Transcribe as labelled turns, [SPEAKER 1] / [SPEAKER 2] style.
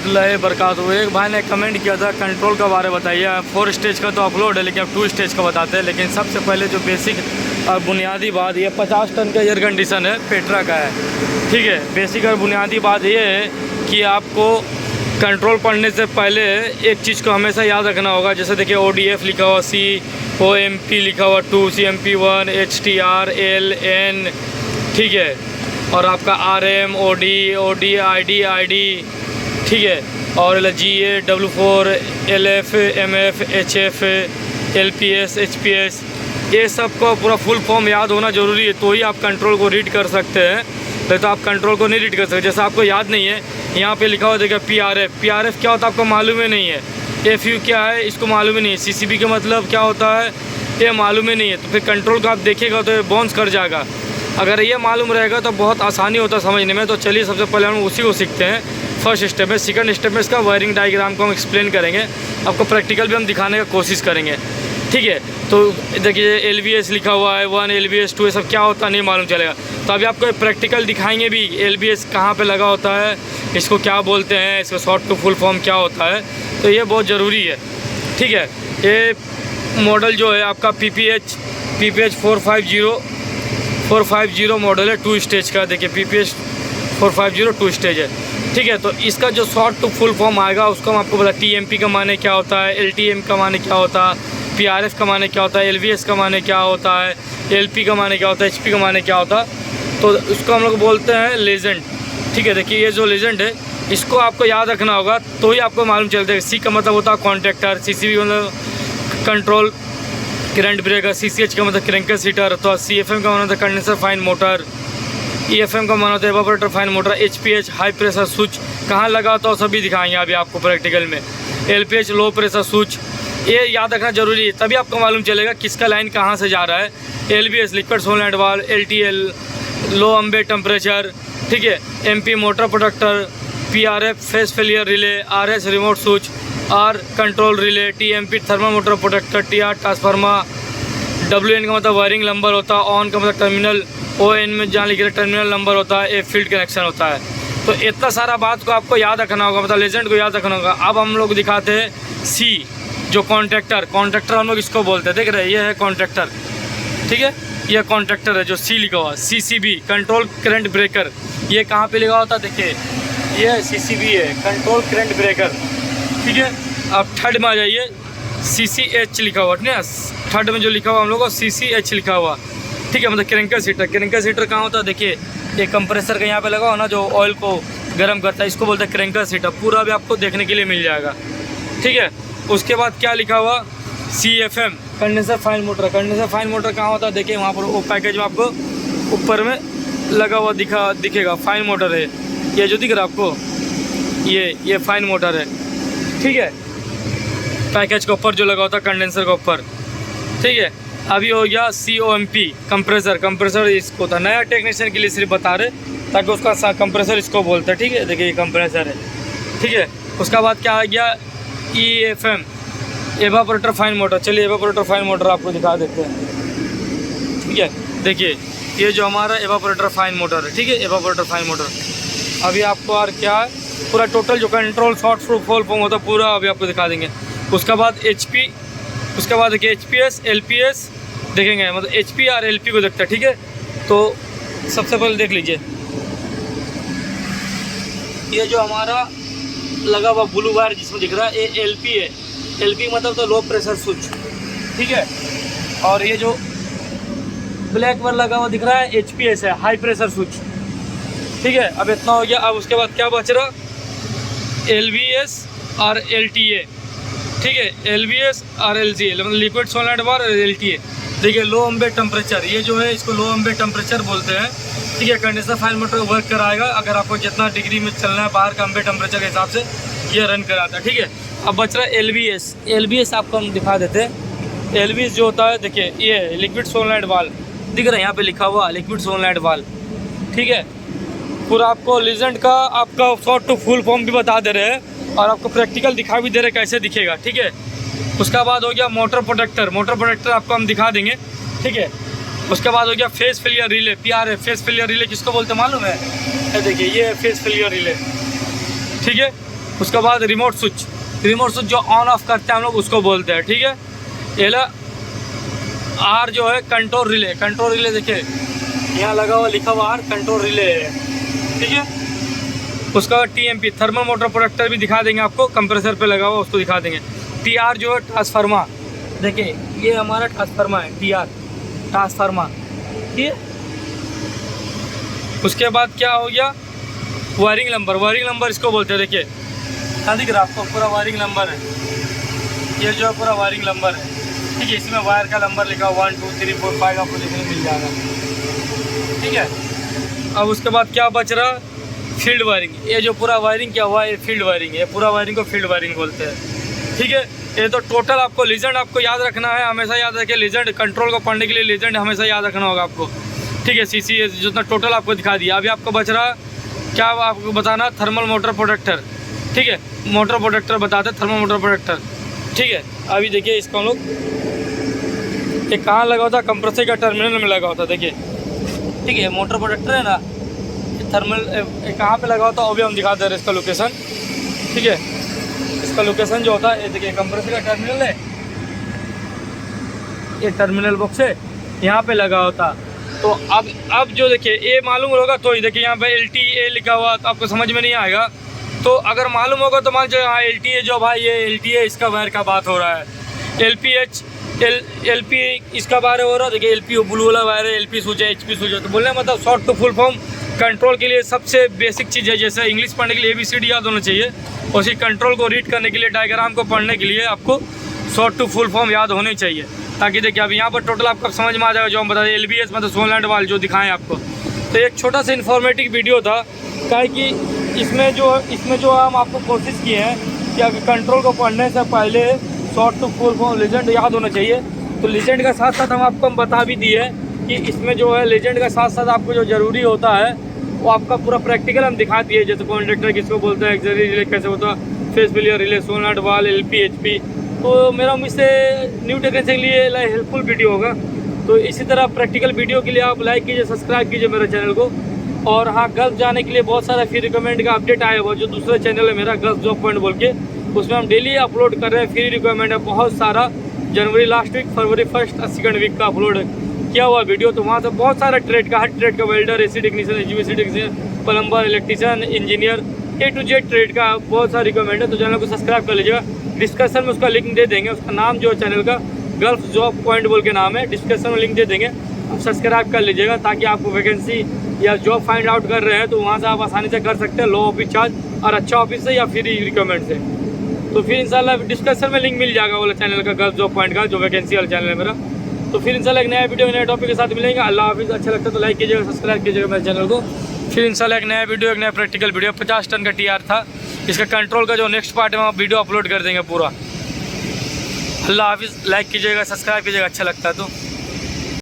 [SPEAKER 1] रहमतुल्लाहि बरकातहू। एक भाई ने कमेंट किया था कंट्रोल का बारे में बताइए। 4 स्टेज का तो अपलोड है, लेकिन अब 2 स्टेज का बताते हैं। लेकिन सबसे पहले जो बेसिक और बुनियादी बात, ये 50 टन का एयर कंडीशन है, पेट्रा का है, ठीक है। बेसिक और बुनियादी बात ये है कि आपको कंट्रोल पढ़ने से पहले एक चीज़ को हमेशा याद रखना होगा। जैसे देखिए ODF लिखा हुआ, COMP लिखा हुआ 2, CMP1, HTR, LN, ठीक है। और आपका RM, OD, ID, ठीक है। और GA, W4, LF, MF, HF, LPS, HPS, ये सब को पूरा फुल फॉर्म याद होना ज़रूरी है, तो ही आप कंट्रोल को रीड कर सकते हैं। नहीं तो आप कंट्रोल को नहीं रीड कर सकते। जैसे आपको याद नहीं है, यहाँ पे लिखा हुआ देखिए PRF क्या होता है आपको मालूम ही नहीं है। FU क्या है इसको मालूम ही नहीं है। CCB का मतलब क्या होता है ये मालूम ही नहीं है। तो फिर कंट्रोल को आप देखिएगा तो ये बाउंस कर जाएगा। अगर ये मालूम रहेगा तो बहुत आसानी होता है समझने में। तो चलिए सबसे पहले हम उसी को सीखते हैं। फर्स्ट स्टेप में, सेकंड स्टेप में इसका वायरिंग डायग्राम को हम एक्सप्लेन करेंगे, आपको प्रैक्टिकल भी हम दिखाने का कोशिश करेंगे, ठीक है। तो देखिए LVS लिखा हुआ है, 1 LVS 2, ये सब क्या होता है नहीं मालूम चलेगा। तो अभी आपको प्रैक्टिकल दिखाएंगे भी, LVS कहाँ पे लगा होता है, इसको क्या बोलते हैं, इसका शॉर्ट टू फुल फॉर्म क्या होता है। तो ये बहुत ज़रूरी है, ठीक है। ये मॉडल जो है आपका PPH 450 मॉडल है, 2 स्टेज का। देखिए PPH 450 2 स्टेज है, ठीक है। तो इसका जो शॉर्ट टू फुल फॉर्म आएगा उसको हम आपको बता, TMP का माने क्या होता है, LTM का माने क्या होता है, PRF का माने क्या होता है, LVS का माने क्या होता है, LP का माने क्या होता है, HP का माने क्या होता है। तो उसको हम लोग बोलते हैं लेजेंड, ठीक है। देखिए ये जो लेजेंड है इसको आपको याद रखना होगा, तो ही आपको मालूम चलता है। C का मतलब होता है कॉन्ट्रैक्टर, CCB का मतलब कंट्रोल करंट ब्रेकर, CCH का मतलब क्रैंकस हीटर, तो CFM का मतलब कंडेंसर फाइन मोटर, EFM का माना होता है evaporator fine motor, HPH high pressure switch कहाँ लगा होता है सभी दिखाएंगे अभी आपको प्रैक्टिकल में। LPH लो प्रेशर स्विच, ये याद रखना जरूरी है, तभी आपको मालूम चलेगा किसका लाइन कहाँ से जा रहा है। LBS liquid solenoid valve, LTL low ambient temperature, ठीक है। MP motor protector, PRF phase failure relay, RS remote switch, R control relay, TMP thermal motor protector, TR transformer, WN का मतलब वायरिंग नंबर होता है, ऑन का मतलब terminal, ON में जहाँ लिखे टर्मिनल नंबर होता है, फील्ड कनेक्शन होता है। तो इतना सारा बात को आपको याद रखना होगा, मतलब लेजेंड को याद रखना होगा। अब हम लोग दिखाते हैं C, जो कॉन्ट्रैक्टर हम लोग इसको बोलते हैं, देख रहे हैं ये है कॉन्ट्रैक्टर, ठीक है। ये कॉन्ट्रैक्टर है जो C लिखा हुआ। CCB कंट्रोल करंट ब्रेकर, ये कहाँ पे लिखा होता है देखिए, ये CCB है कंट्रोल करंट ब्रेकर, ठीक है। अब थर्ड में आ जाइए, CCH लिखा हुआ, ठीक है। थर्ड में जो लिखा हुआ हम लोग को CCH लिखा हुआ, ठीक है, मतलब क्रैंकस हीटर कहाँ होता है देखिए, ये कंप्रेसर का यहाँ पे लगा हो ना जो ऑयल को गर्म करता है, इसको बोलते हैं क्रैंकस हीटर। पूरा भी आपको देखने के लिए मिल जाएगा, ठीक है। उसके बाद क्या लिखा हुआ, CFM कंडेंसर फाइन मोटर कहाँ होता है देखिए, वहाँ पर वो पैकेज में आपको ऊपर में लगा हुआ दिखेगा, फाइन मोटर है ये जो दिख रहा है आपको, ये फाइन मोटर है, ठीक है। पैकेज के ऊपर जो लगा होता है कंडेंसर के ऊपर, ठीक है। अभी हो गया COMP कंप्रेसर इसको था, नया टेक्नीशियन के लिए सिर्फ बता रहे ताकि उसका कंप्रेसर इसको बोलते हैं, ठीक है। देखिए ये कंप्रेसर है, ठीक है। उसका बाद क्या आ गया, EFM एवापोरेटर फाइन मोटर। चलिए एवापोरेटर फाइन मोटर आपको दिखा देते हैं, ठीक है। देखिए ये जो हमारा एवापोरेटर फाइन मोटर है, ठीक है, एवापोरेटर फाइन मोटर। अभी आपको और क्या है, पूरा टोटल जो कंट्रोल शॉर्ट फुल फॉर्म होता है पूरा अभी आपको दिखा देंगे। उसके बाद HP, उसके बाद देखिए HPS LPS देखेंगे, मतलब HP और LP को देखते हैं, ठीक है। तो सबसे पहले देख लीजिए ये जो हमारा लगा हुआ ब्लू वायर जिसमें दिख रहा है, ये LP है। LP मतलब तो लो प्रेशर स्विच, ठीक है। और ये जो ब्लैक वायर लगा हुआ दिख रहा है HPS है, हाई प्रेशर स्विच, ठीक है। अब इतना हो गया। अब उसके बाद क्या बच रहा, LVS और LTA, ठीक है। LVS और LTA मतलब लिक्विड सोलनॉइड वाल्व और LTA। देखिए लो अम्बे टेम्परेचर, ये जो है इसको लो अम्बे टेम्परेचर बोलते हैं, ठीक है। कंडेंसर फाइन मोटर वर्क कराएगा अगर आपको जितना डिग्री में चलना है बाहर का अम्बे टेम्परेचर के हिसाब से ये रन कराता है, ठीक है। अब बच रहा है LVS आपको हम दिखा देते हैं। LVS जो होता है देखिए, ये लिक्विड सोलनॉइड वाल्व दिख रहा है, यहाँ पे लिखा हुआ लिक्विड सोलनॉइड वाल्व, ठीक है। पूरा आपको लेजेंड का आपका शॉर्ट टू फुल फॉर्म भी बता दे रहे हैं और आपको प्रैक्टिकल दिखा भी दे रहे कैसे दिखेगा, ठीक है। उसका बाद हो गया मोटर प्रोटेक्टर आपको हम दिखा देंगे, ठीक है। उसके बाद हो गया face failure relay, PRF phase failure relay किसको बोलते मालूम है, ये देखिए ये फेस फेलियर रिले, ठीक है। उसके बाद रिमोट स्विच जो ऑन ऑफ करते हैं हम लोग उसको बोलते हैं, ठीक है। एल आर जो है कंट्रोल रिले देखिए यहाँ लगा हुआ, लिखा हुआ आर कंट्रोल रिले है, ठीक है। उसका TMP थर्मल मोटर प्रोडक्टर भी दिखा देंगे आपको, कंप्रेसर पे लगा हुआ उसको दिखा देंगे। TR जो है ट्रांसफार्मर, देखिए ये हमारा ट्रांसफार्मर है, TR ट्रांसफार्मर, ठीक है। उसके बाद क्या हो गया, वायरिंग नंबर इसको बोलते हैं। देखिए यहाँ दिख रहा है आपको, पूरा वायरिंग नंबर है, ये जो है पूरा वायरिंग नंबर है, ठीक है। इसमें वायर का नंबर लिखा 1 2 3 4 5 आपको देखने मिल जाएगा, ठीक है। अब उसके बाद क्या बच रहा, फील्ड वायरिंग। ये जो पूरा वायरिंग क्या हुआ, ये फील्ड वायरिंग है, पूरा वायरिंग को फील्ड वायरिंग बोलते हैं, ठीक है। ये तो टोटल आपको लीजेंड आपको याद रखना है, हमेशा याद रखिए। लीजेंड कंट्रोल को पढ़ने के लिए लीजेंड हमेशा याद रखना होगा आपको, ठीक है। CC जितना टोटल आपको दिखा दिया। अभी आपको बच रहा क्या, आपको बताना थर्मल मोटर प्रोडक्टर, ठीक है। मोटर प्रोडक्टर बताते, थर्मल मोटर प्रोडक्टर, ठीक है। अभी देखिए इसको हम लोग, ये कहाँ लगा होता, कंप्रेसर का टर्मिनल में लगा होता, देखिए, ठीक है। मोटर प्रोडक्टर है ना, थर्मल कहाँ पे लगा होता है वो भी हम दिखा दे रहे हैं, इसका लोकेशन, ठीक है। इसका लोकेशन जो होता है, ये देखिए कंप्रेसर का टर्मिनल है, ये टर्मिनल बॉक्स है, यहाँ पे लगा होता। तो अब जो देखिए ये मालूम होगा तो ही देखिए यहाँ पे LTA लिखा हुआ, तो आपको समझ में नहीं आएगा। तो अगर मालूम होगा तो मान लीजिए हाँ LTA जो भाई ये LTA इसका वायर का बात हो रहा है। LP इसका वायर हो रहा है, देखिए LP ब्लू वाला वायर है, LP स्विच है, HP स्विच है। तो बोलने मतलब short to full form control के लिए सबसे बेसिक चीज़ है। जैसे इंग्लिश पढ़ने के लिए ABCD याद होना चाहिए, उसी कंट्रोल को रीड करने के लिए, डायग्राम को पढ़ने के लिए आपको शॉर्ट टू फुल फॉर्म याद होने चाहिए, ताकि देखिए अब यहाँ पर टोटल आपको समझ में आ जाएगा। जो हम बता दें LBS मतलब सोलैंड वाल जो दिखाएं आपको। तो एक छोटा सा इन्फॉर्मेटिव वीडियो था, क्या कि इसमें जो हम आपको कोशिश किए हैं कि अगर कंट्रोल को पढ़ने से पहले short to full form legend याद होना चाहिए। तो लीजेंड का साथ साथ हम आपको बता भी दिए कि इसमें जो है लीजेंड का साथ साथ आपको जो ज़रूरी होता है वो आपका पूरा प्रैक्टिकल हम दिखा दिए। जैसे कॉन्डक्टर किसको बोलते हैं, एक्सिलरी रिले कैसे होता है, फेस फेलियर रिले, सोलनॉइड वाल, LP HP। तो मेरा मुझसे न्यू टेक्नीशियन के लिए हेल्पफुल वीडियो होगा। तो इसी तरह प्रैक्टिकल वीडियो के लिए आप लाइक कीजिए, सब्सक्राइब कीजिए मेरे चैनल को। और हाँ, गल्फ जाने के लिए बहुत सारा फ्री रिकमेंड का अपडेट आया हुआ, जो दूसरा चैनल है मेरा गल्फ जॉब पॉइंट बोल के, उसमें हम डेली अपलोड कर रहे हैं। फ्री रिकमेंड है बहुत सारा, जनवरी लास्ट वीक, फरवरी फर्स्ट और सेकंड वीक का अपलोड किया हुआ वीडियो। तो वहाँ से बहुत सारा ट्रेड का, हर ट्रेड का, welder, AC technician, HVAC technician, plumber, electrician, engineer, A to Z trade का बहुत सारा रिकमेंड है। तो चैनल को सब्सक्राइब कर लीजिएगा। डिस्क्रिप्शन में उसका लिंक दे देंगे, उसका नाम जो चैनल का गल्फ जॉब पॉइंट बोल के नाम है, डिस्क्रिप्शन में लिंक दे देंगे, आप सब्सक्राइब कर लीजिएगा, ताकि आपको वैकेंसी या जॉब फाइंड आउट कर रहे हैं तो वहाँ से आप आसानी से कर सकते हैं, लो ऑफिस चार्ज और अच्छा ऑफिस से या फ्री रिकमेंड से। तो फिर इंशाल्लाह डिस्क्रिप्शन में लिंक मिल जाएगा वाला चैनल का, गल्फ जॉब पॉइंट का, जो वैकेंसी वाला चैनल है मेरा। तो फिर इंशाल्लाह एक नया वीडियो नए टॉपिक के साथ मिलेंगे। अल्लाह हाफिज़। अच्छा लगता है तो लाइक कीजिएगा, सब्सक्राइब कीजिएगा मेरे चैनल को। फिर इंशाल्लाह एक नया वीडियो, एक नया प्रैक्टिकल वीडियो। 50 टन का TR था, इसका कंट्रोल का जो नेक्स्ट पार्ट है वहाँ वीडियो अपलोड कर देंगे पूरा। अल्लाह हाफिज़। लाइक कीजिएगा, सब्सक्राइब कीजिएगा अच्छा लगता है तो।